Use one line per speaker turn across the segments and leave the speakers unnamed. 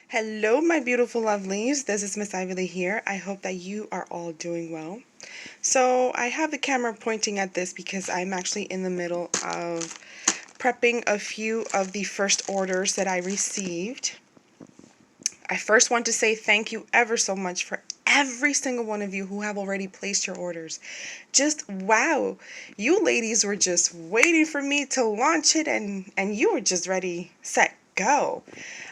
Hello, my beautiful lovelies. This is Miss Ively here. I hope that you are all doing well. So I have the camera pointing at this because I'm actually in the middle of prepping a few of the first orders that I received. I first want to say thank you ever so much for every single one of you who have already placed your orders. Just wow, you ladies were just waiting for me to launch it and you were just ready, set, go.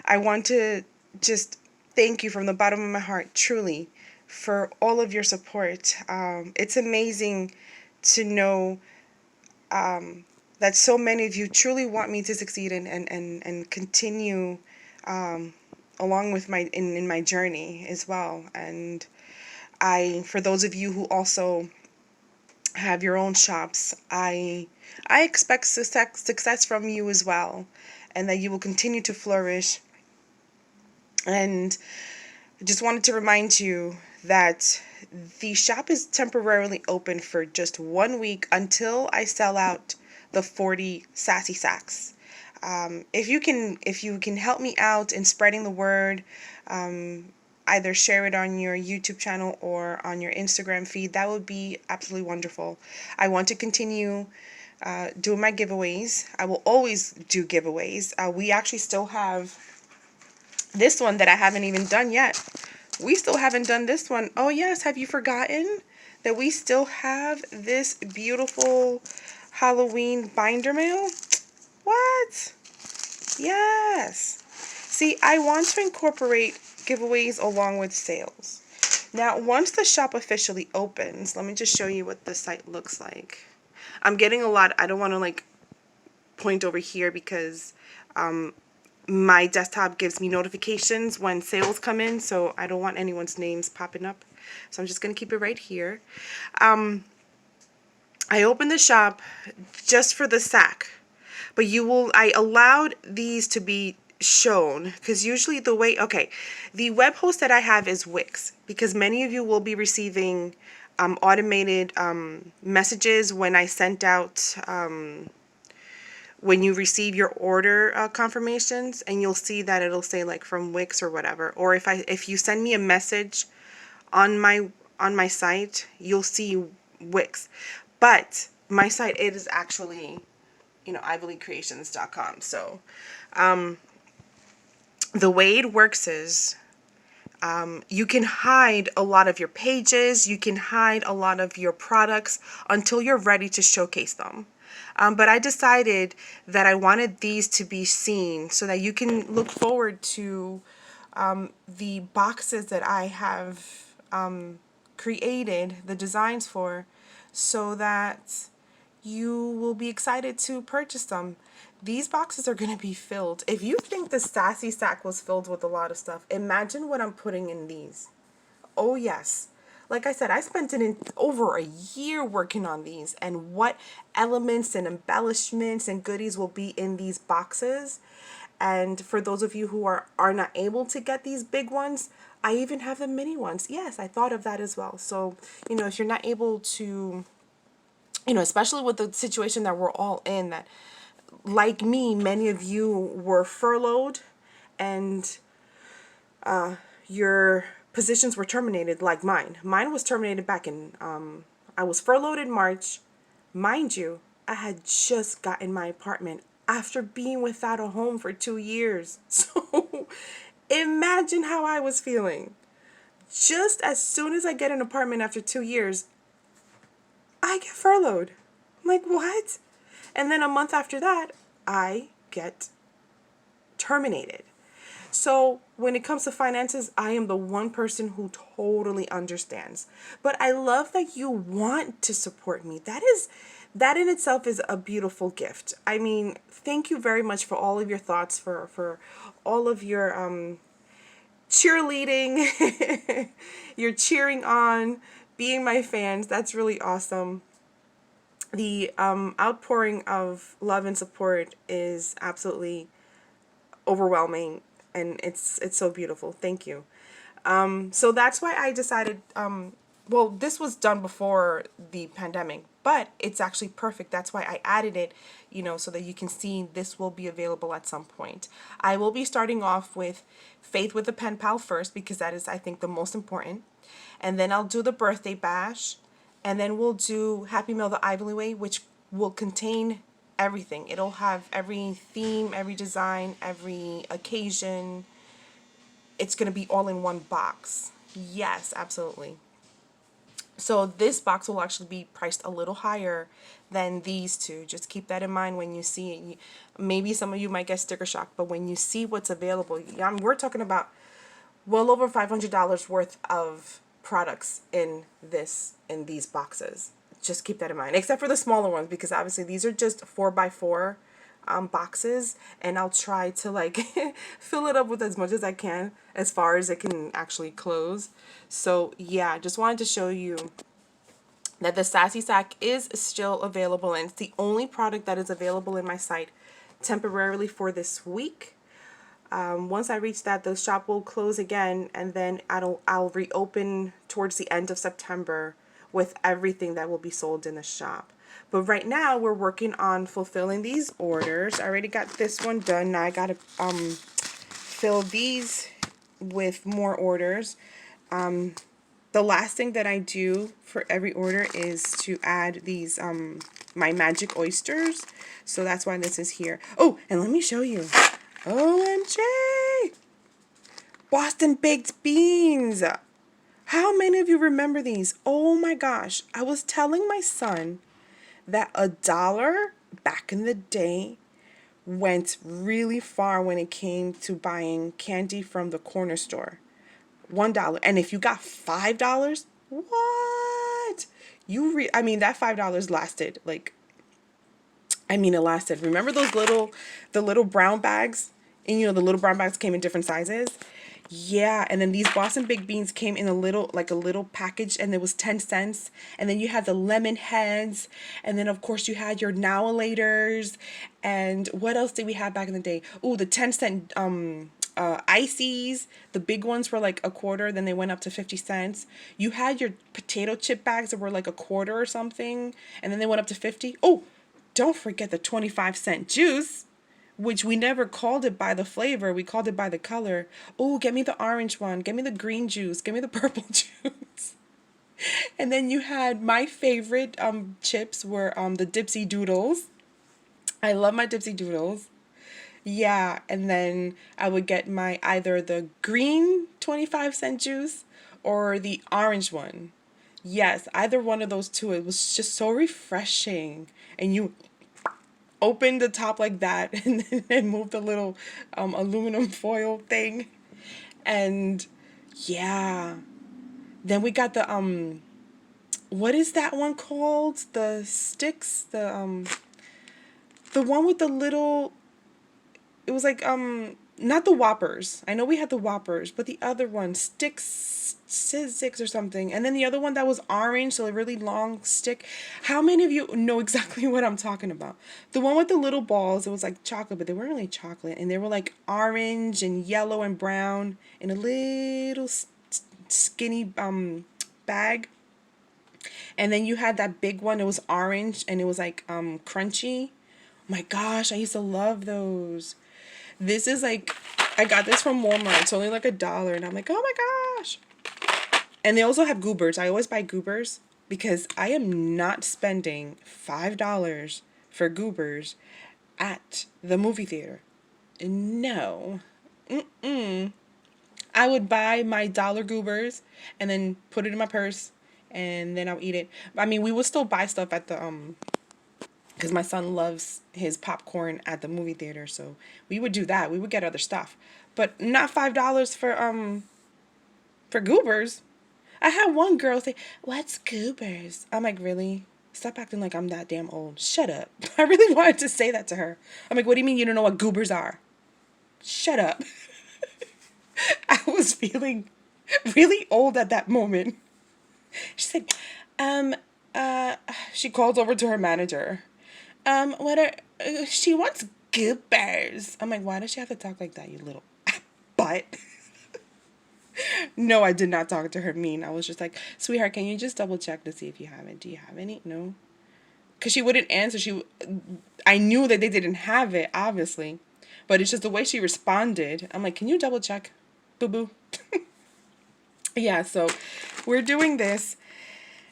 I want to just thank you from the bottom of my heart, truly, for all of your support. It's amazing to know that so many of you truly want me to succeed and continue along with my in my journey as well. And for those of you who also have your own shops, I expect success from you as well, and that you will continue to flourish. And I just wanted to remind you that the shop is temporarily open for just 1 week until I sell out the 40 sassy sacks. If you can help me out in spreading the word, either share it on your YouTube channel or on your Instagram feed, that would be absolutely wonderful. I want to continue doing my giveaways. I will always do giveaways. We actually still have this one that I haven't even done yet. We still haven't done this one. Oh yes, have you forgotten that we still have this beautiful Halloween binder mail? What? Yes. See, I want to incorporate giveaways along with sales. Now, once the shop officially opens, let me just show you what the site looks like. I'm getting a lot. I don't want to point over here because my desktop gives me notifications when sales come in, so I don't want anyone's names popping up. So I'm just going to keep it right here. I opened the shop just for the sack, but I allowed these to be shown because usually the web host that I have is Wix, because many of you will be receiving automated messages when I sent out when you receive your order confirmations, and you'll see that it'll say from Wix or whatever. Or if you send me a message on my site, you'll see Wix. But my site, it is actually ivelycreations.com. So the way it works is you can hide a lot of your pages, you can hide a lot of your products until you're ready to showcase them. But I decided that I wanted these to be seen so that you can look forward to the boxes that I have created, the designs for, so that you will be excited to purchase them. These boxes are going to be filled. If you think the sassy sack was filled with a lot of stuff, imagine what I'm putting in these. Oh yes. Like I said, I spent over a year working on these, and what elements and embellishments and goodies will be in these boxes. And for those of you who are not able to get these big ones, I even have the mini ones. Yes, I thought of that as well. So, if you're not able to, especially with the situation that we're all in, that like me, many of you were furloughed and your positions were terminated, like mine. Mine was terminated back in, I was furloughed in March. Mind you, I had just gotten my apartment after being without a home for 2 years. So imagine how I was feeling. Just as soon as I get an apartment after 2 years, I get furloughed. I'm like, what? And then a month after that, I get terminated. So when it comes to finances, I am the one person who totally understands. But I love that you want to support me. That in itself is a beautiful gift. I mean, thank you very much for all of your thoughts, for all of your cheerleading, your cheering on, being my fans. That's really awesome. The outpouring of love and support is absolutely overwhelming, and it's so beautiful. Thank you. So that's why I decided well, this was done before the pandemic, but it's actually perfect. That's why I added it, so that you can see this will be available at some point. I will be starting off with Faith with the Pen Pal first, because that is, I think, the most important. And then I'll do the birthday bash. And then we'll do Happy Meal the Ively Way, which will contain everything. It'll have every theme, every design, every occasion. It's going to be all in one box. Yes, absolutely. So this box will actually be priced a little higher than these two. Just keep that in mind when you see it. Maybe some of you might get sticker shock, but when you see what's available, we're talking about well over $500 worth of products in these boxes. Just keep that in mind, except for the smaller ones, because obviously these are just 4x4 boxes, and I'll try to like fill it up with as much as I can as far as it can actually close. So yeah, just wanted to show you that the Sassy Sack is still available, and it's the only product that is available in my site temporarily for this week. Once I reach that, the shop will close again, and then I'll reopen towards the end of September with everything that will be sold in the shop. But right now we're working on fulfilling these orders. I already got this one done. Now I gotta fill these with more orders. The last thing that I do for every order is to add these my magic oysters. So that's why this is here. Oh, and let me show you. OMG! Boston baked beans. How many of you remember these? Oh my gosh. I was telling my son that $1 back in the day went really far when it came to buying candy from the corner store. $1. And if you got $5, what? I mean, that $5 lasted like, it lasted. Remember the little brown bags? And the little brown bags came in different sizes. Yeah, and then these Boston baked beans came in a little package, and it was 10 cents. And then you had the lemon heads, and then of course you had your Now-a-laters, and what else did we have back in the day? Oh, the 10-cent ices. The big ones were like a quarter, then they went up to 50 cents. You had your potato chip bags that were like a quarter or something, and then they went up to 50. Oh, don't forget the 25-cent juice, which we never called it by the flavor. We called it by the color. Oh, get me the orange one. Get me the green juice. Get me the purple juice. And then you had my favorite chips were the Dipsy Doodles. I love my Dipsy Doodles. Yeah, and then I would get my either the green 25-cent juice or the orange one. Yes, either one of those two. It was just so refreshing. And you open the top like that and then move the little aluminum foil thing. And yeah, then we got the what is that one called? The sticks, the one with the little, it was like not the Whoppers. I know we had the Whoppers, but the other one, six or something. And then the other one that was orange, so a really long stick. How many of you know exactly what I'm talking about? The one with the little balls, it was like chocolate, but they weren't really chocolate. And they were like orange and yellow and brown in a little skinny bag. And then you had that big one, it was orange and it was like crunchy. Oh my gosh, I used to love those. This is like, I got this from Walmart. It's only like $1, and I'm like, oh my gosh. And they also have goobers. I always buy goobers because I am not spending $5 for goobers at the movie theater. No. I would buy my dollar goobers and then put it in my purse, and then I'll eat it. I mean, we would still buy stuff at the because my son loves his popcorn at the movie theater, so we would do that. We would get other stuff, but not $5 for goobers. I had one girl say, "What's goobers?" I'm like, really? Stop acting like I'm that damn old. Shut up. I really wanted to say that to her. I'm like, what do you mean you don't know what goobers are? Shut up. I was feeling really old at that moment. She said, she called over to her manager. What are, she wants goobers. I'm like, why does she have to talk like that, you little butt? No, I did not talk to her mean. I was just like, sweetheart, can you just double check to see if you have it? Do you have any? No. Because she wouldn't answer. I knew that they didn't have it, obviously. But it's just the way she responded. I'm like, can you double check? Boo-boo. Yeah, so we're doing this.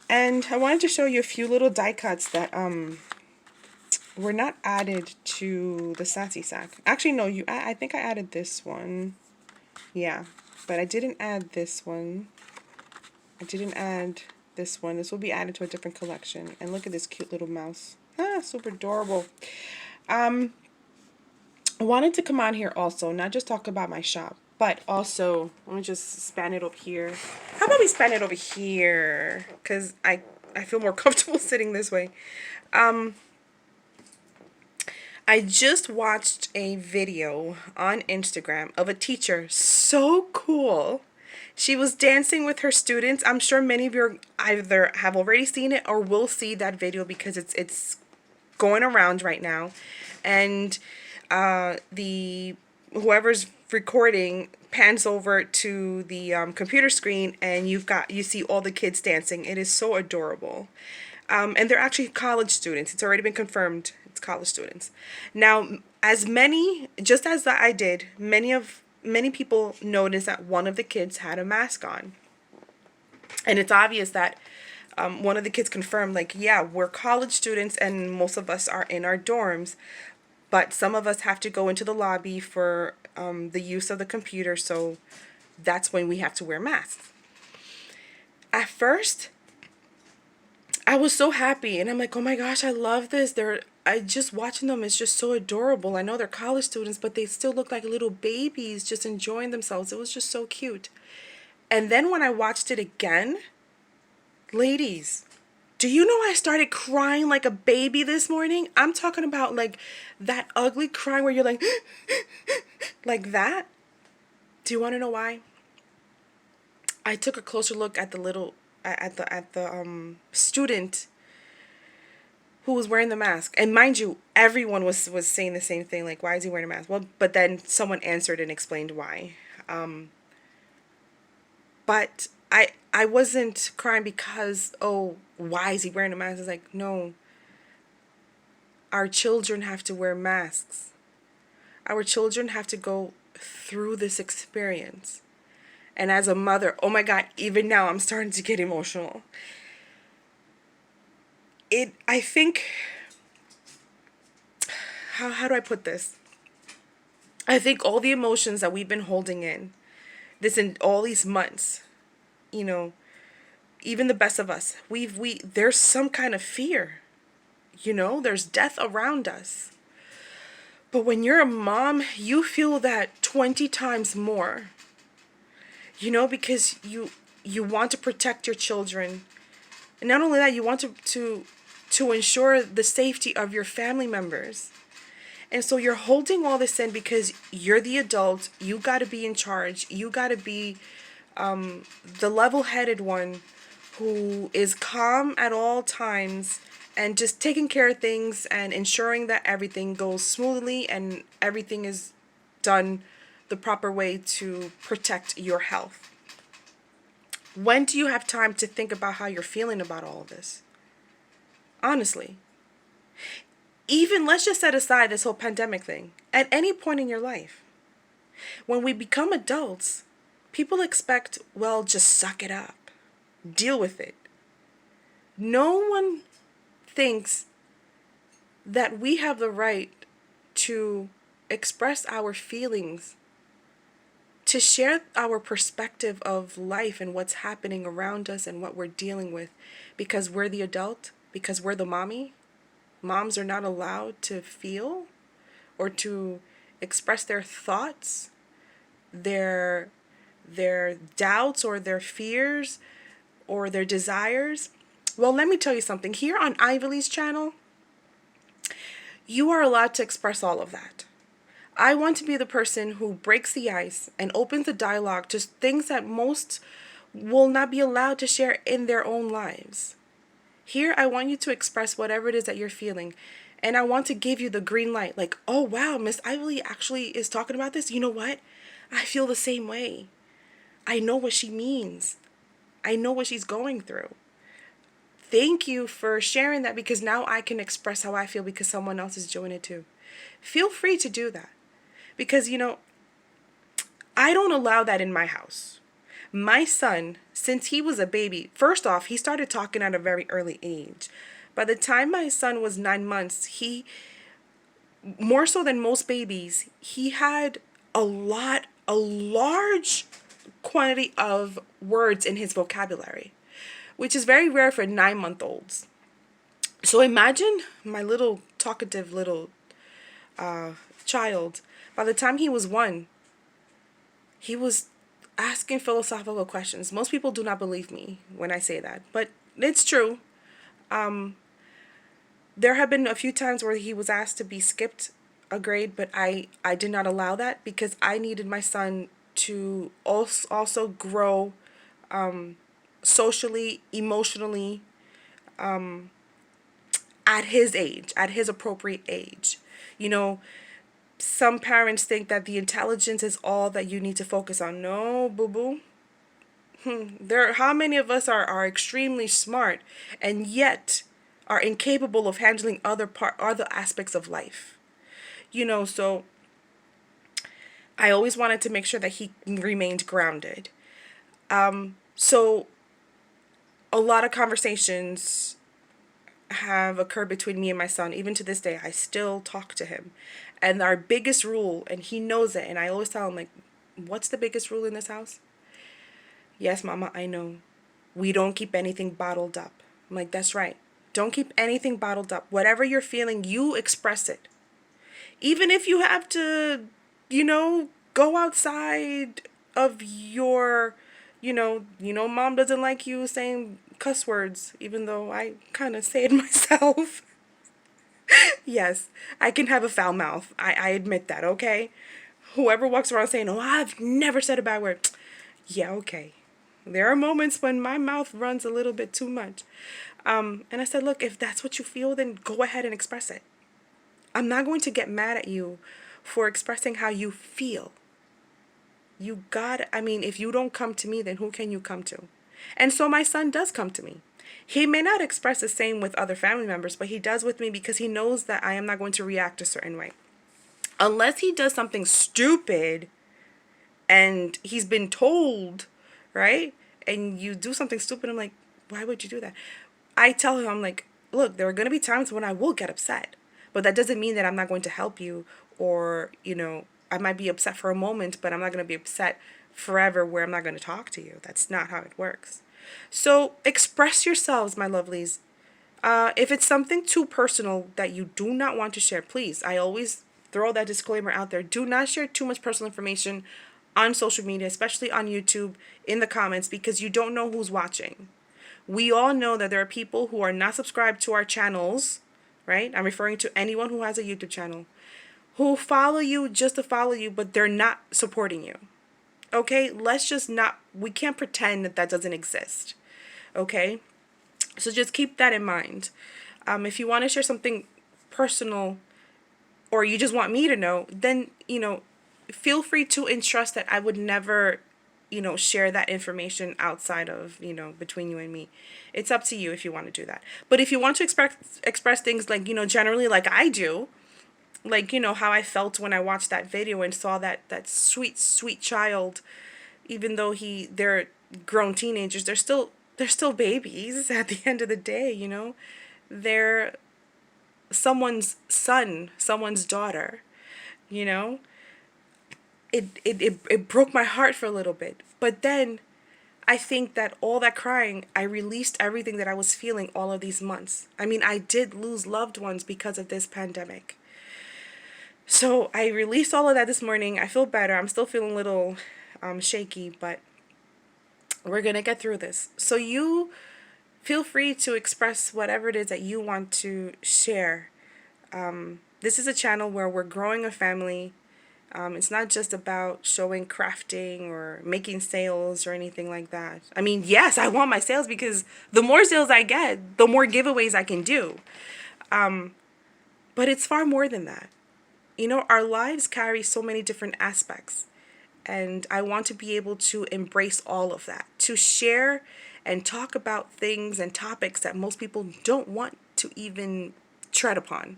And I wanted to show you a few little die cuts that were not added to the Sassy Sack. Actually, no, I think I added this one. Yeah, but I didn't add this one. I didn't add this one. This will be added to a different collection. And look at this cute little mouse. Ah, super adorable. I wanted to come on here also, not just talk about my shop, but also, let me just span it up here. How about we span it over here? Because I feel more comfortable sitting this way. I just watched a video on Instagram of a teacher, so cool. She was dancing with her students. I'm sure many of you either have already seen it or will see that video because it's going around right now. And whoever's recording pans over to the computer screen, and you see all the kids dancing. It is so adorable. And they're actually college students. It's already been confirmed. It's college students. Now, just as I did, many people noticed that one of the kids had a mask on. And it's obvious that one of the kids confirmed, like, yeah, we're college students and most of us are in our dorms. But some of us have to go into the lobby for the use of the computer, so that's when we have to wear masks. At first, I was so happy, and I'm like, oh my gosh, I love this. I just watching them is just so adorable. I know they're college students, but they still look like little babies just enjoying themselves. It was just so cute. And then when I watched it again, ladies, do you know I started crying like a baby this morning? I'm talking about like that ugly crying where you're like, like that. Do you want to know why? I took a closer look at the student who was wearing the mask. And mind you, everyone was saying the same thing, like, why is he wearing a mask? Well, but then someone answered and explained why. But I wasn't crying because, oh, why is he wearing a mask? It's like, no. Our children have to wear masks. Our children have to go through this experience. And as a mother, oh my God, even now I'm starting to get emotional. I think, how do I put this? I think all the emotions that we've been holding in all these months, you know, even the best of us, there's some kind of fear, there's death around us. But when you're a mom, you feel that 20 times more, because you want to protect your children. And not only that, you want to ensure the safety of your family members. And so you're holding all this in because you're the adult. You got to be in charge. You got to be the level-headed one who is calm at all times and just taking care of things and ensuring that everything goes smoothly and everything is done the proper way to protect your health. When do you have time to think about how you're feeling about all of this? Honestly. Even, let's just set aside this whole pandemic thing. At any point in your life, when we become adults, people expect, well, just suck it up. Deal with it. No one thinks that we have the right to express our feelings, to share our perspective of life and what's happening around us and what we're dealing with, because we're the adult, because we're the mommy. Moms are not allowed to feel or to express their thoughts, their doubts or their fears or their desires. Well, let me tell you something. Here on Ively's channel, you are allowed to express all of that. I want to be the person who breaks the ice and opens the dialogue to things that most will not be allowed to share in their own lives. Here, I want you to express whatever it is that you're feeling. And I want to give you the green light. Like, oh, wow, Miss Ively actually is talking about this. You know what? I feel the same way. I know what she means. I know what she's going through. Thank you for sharing that, because now I can express how I feel because someone else is doing it too. Feel free to do that. Because, I don't allow that in my house. My son, since he was a baby, first off, he started talking at a very early age. By the time my son was 9 months, he, more so than most babies, he had a large quantity of words in his vocabulary, which is very rare for 9-month-olds. So imagine my little talkative little child. By the time he was 1, he was asking philosophical questions. Most people do not believe me when I say that, but it's true. There have been a few times where he was asked to be skipped a grade, but I did not allow that because I needed my son to also grow socially, emotionally, at his age, at his appropriate age. Some parents think that the intelligence is all that you need to focus on. No, boo-boo. How many of us are extremely smart and yet are incapable of handling other aspects of life? So I always wanted to make sure that he remained grounded. So a lot of conversations have occurred between me and my son. Even to this day, I still talk to him. And our biggest rule, and he knows it, and I always tell him, like, what's the biggest rule in this house? Yes, Mama, I know. We don't keep anything bottled up. I'm like, that's right. Don't keep anything bottled up. Whatever you're feeling, you express it. Even if you have to, go outside of your, Mom doesn't like you saying cuss words, even though I kind of say it myself. Yes, I can have a foul mouth. I admit that, okay? Whoever walks around saying, oh, I've never said a bad word. Yeah, okay. There are moments when my mouth runs a little bit too much. And I said, look, if that's what you feel, then go ahead and express it. I'm not going to get mad at you for expressing how you feel. If you don't come to me, then who can you come to? And so my son does come to me. He may not express the same with other family members, but he does with me because he knows that I am not going to react a certain way. Unless he does something stupid and he's been told, right? And you do something stupid, I'm like, why would you do that? I tell him, I'm like, look, there are going to be times when I will get upset, but that doesn't mean that I'm not going to help you, or, I might be upset for a moment, but I'm not going to be upset forever where I'm not going to talk to you. That's not how it works. So express yourselves, my lovelies. If it's something too personal that you do not want to share, please, I always throw that disclaimer out there. Do not share too much personal information on social media, especially on YouTube, in the comments, because you don't know who's watching. We all know that there are people who are not subscribed to our channels, right? I'm referring to anyone who has a YouTube channel, who follow you just to follow you, but they're not supporting you. Okay? We can't pretend that doesn't exist. Okay? So just keep that in mind. If you want to share something personal, or you just want me to know, then, feel free to entrust that I would never, share that information outside of, between you and me. It's up to you if you want to do that. But if you want to express things like, generally like I do, like, how I felt when I watched that video and saw that sweet, sweet child, even though they're grown teenagers, they're still babies at the end of the day, They're someone's son, someone's daughter, It broke my heart for a little bit. But then I think that all that crying, I released everything that I was feeling all of these months. I did lose loved ones because of this pandemic. So I released all of that this morning. I feel better. I'm still feeling a little shaky, but we're going to get through this. So you feel free to express whatever it is that you want to share. This is a channel where we're growing a family. It's not just about showing crafting or making sales or anything like that. Yes, I want my sales because the more sales I get, the more giveaways I can do. But it's far more than that. Our lives carry so many different aspects. And I want to be able to embrace all of that, to share and talk about things and topics that most people don't want to even tread upon.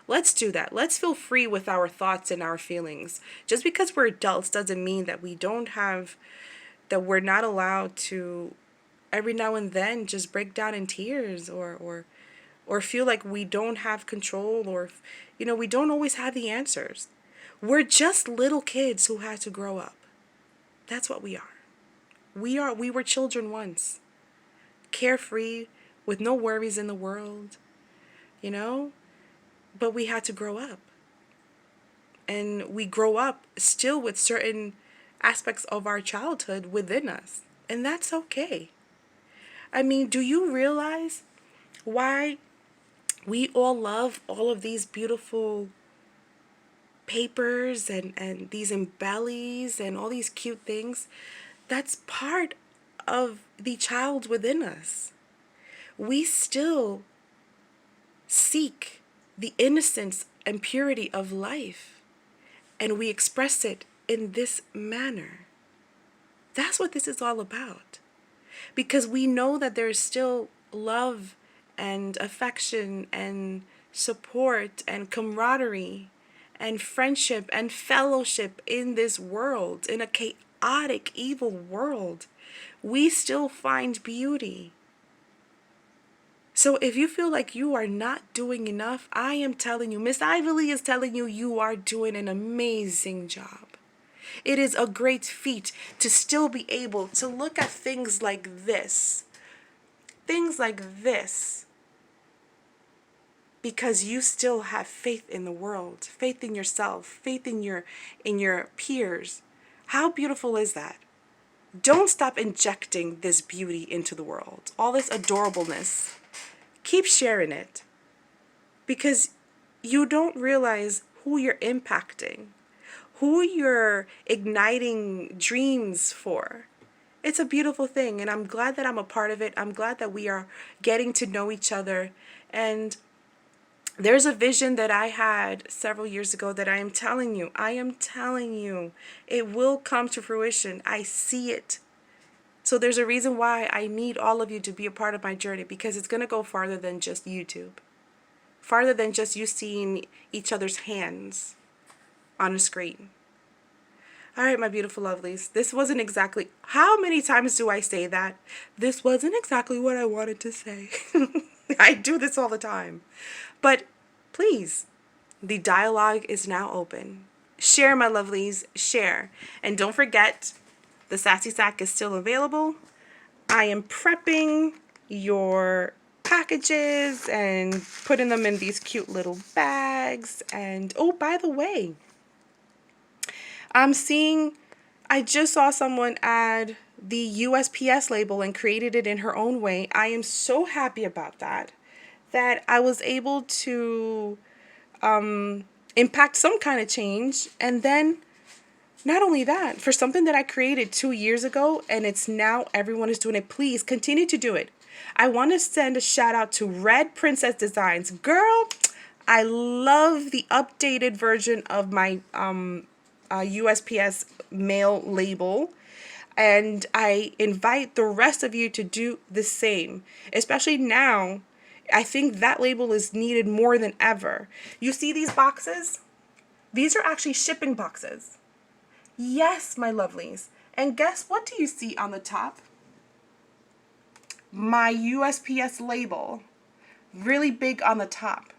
Let's do that. Let's feel free with our thoughts and our feelings. Just because we're adults doesn't mean that we're not allowed to every now and then just break down in tears, or feel like we don't have control, or we don't always have the answers. We're just little kids who had to grow up. That's what we are. We were children once, carefree, with no worries in the world, but we had to grow up. And we grow up still with certain aspects of our childhood within us. And that's okay. I mean, do you realize why we all love all of these beautiful papers and these embellies and all these cute things? That's part of the child within us. We still seek the innocence and purity of life, and we express it in this manner. That's what this is all about. Because we know that there is still love and affection and support and camaraderie and friendship and fellowship in this world, in a chaotic, evil world. We still find beauty. So if you feel like you are not doing enough, I am telling you, Miss Ively is telling you, you are doing an amazing job. It is a great feat to still be able to look at things like this. Things like this. Because you still have faith in the world, faith in yourself, faith in your peers. How beautiful is that? Don't stop injecting this beauty into the world. All this adorableness. Keep sharing it. Because you don't realize who you're impacting, who you're igniting dreams for. It's a beautiful thing, and I'm glad that I'm a part of it. I'm glad that we are getting to know each other. And there's a vision that I had several years ago that I am telling you, it will come to fruition. I see it. So there's a reason why I need all of you to be a part of my journey, because it's going to go farther than just YouTube. Farther than just you seeing each other's hands on a screen. All right, my beautiful lovelies. This wasn't exactly... How many times do I say that? This wasn't exactly what I wanted to say. I do this all the time. But please, the dialogue is now open. Share, my lovelies. Share. And don't forget, the Sassy Sack is still available. I am prepping your packages and putting them in these cute little bags. And oh, by the way, I just saw someone add the USPS label and created it in her own way. I am so happy about that I was able to impact some kind of change. And then not only that, for something that I created 2 years ago and it's now everyone is doing it, please continue to do it. I want to send a shout out to Red Princess Designs. Girl, I love the updated version of my USPS mail label. And I invite the rest of you to do the same, especially now. I think that label is needed more than ever. You see these boxes? These are actually shipping boxes. Yes, my lovelies. And guess what do you see on the top? My USPS label. Really big on the top.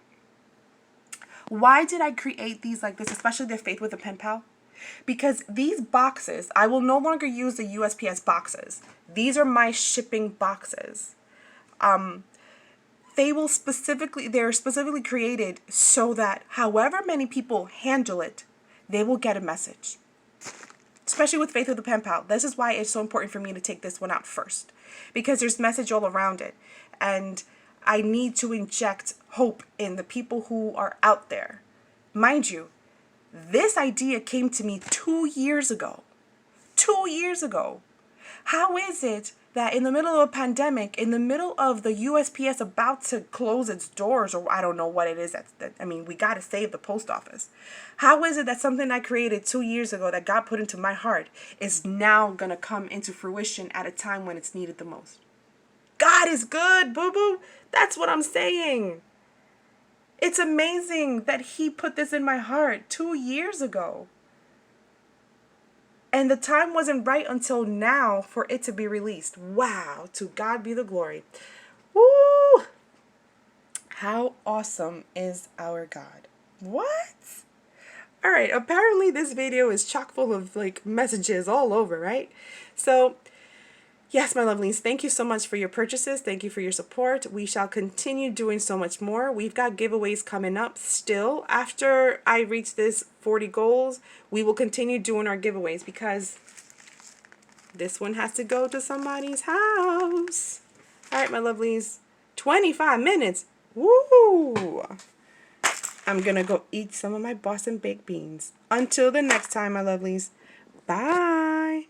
Why did I create these like this, especially the Faith with a Pen Pal? Because these boxes, I will no longer use the USPS boxes. These are my shipping boxes. They're specifically created so that however many people handle it, they will get a message. Especially with Faith with a Pen Pal. This is why it's so important for me to take this one out first. Because there's message all around it. And I need to inject hope in the people who are out there. Mind you, this idea came to me 2 years ago. 2 years ago. How is it that in the middle of a pandemic, in the middle of the USPS about to close its doors, or I don't know what it is, I mean, we got to save the post office. How is it that something I created 2 years ago that God put into my heart is now going to come into fruition at a time when it's needed the most? God is good, boo-boo. That's what I'm saying. It's amazing that he put this in my heart 2 years ago. And the time wasn't right until now for it to be released. Wow, to God be the glory. Woo! How awesome is our God? What? All right, apparently this video is chock full of like messages all over, right? So, yes, my lovelies, thank you so much for your purchases. Thank you for your support. We shall continue doing so much more. We've got giveaways coming up still. After I reach this 40 goals, we will continue doing our giveaways because this one has to go to somebody's house. All right, my lovelies, 25 minutes. Woo! I'm going to go eat some of my Boston baked beans. Until the next time, my lovelies. Bye.